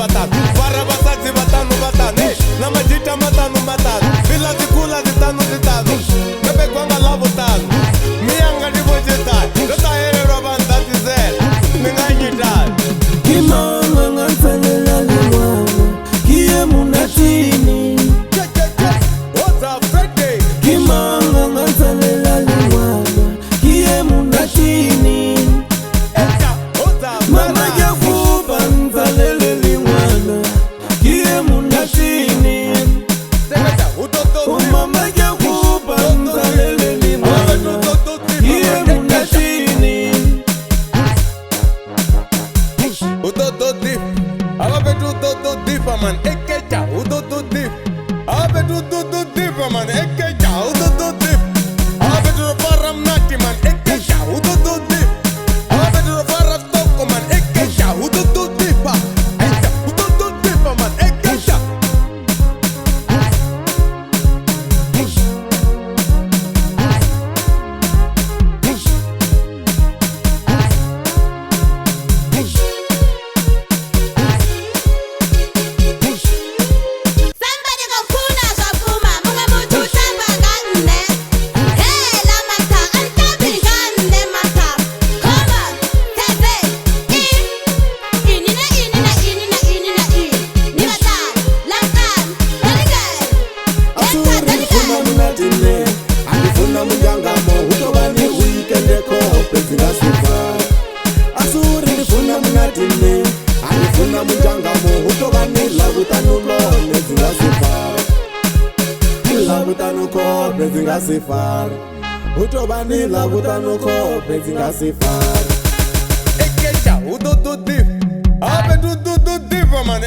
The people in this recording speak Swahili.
batano. Para basatsi batano batano. Na majita matano matano. Vila zikula zitano zitano. Bebe kwanga lavo tano. Mianga di bojetai. Dota here roban dati zel. Minganyitai. Kimama ngansalela lemwana. Kie munatini. What's up, Friday? Kimama ngansalela lemwana. Kie munatini. Mama jakuba nzalele lemwana. Kie munatini. Mama jakuba nzalele lemwana. Kie munatini. Utoto dip, abetu utoto dip man, ekeja utoto dip, abetu utoto dip man, ekeja utoto dip, abetu faram nati man, ekeja utoto dip, abetu faram toko man, ekeja utoto dip, ekeja utoto dip man, ekeja. Sifar utobani la butano ko bezinga sifar Ekeja utoto dip, abetu utoto dip man.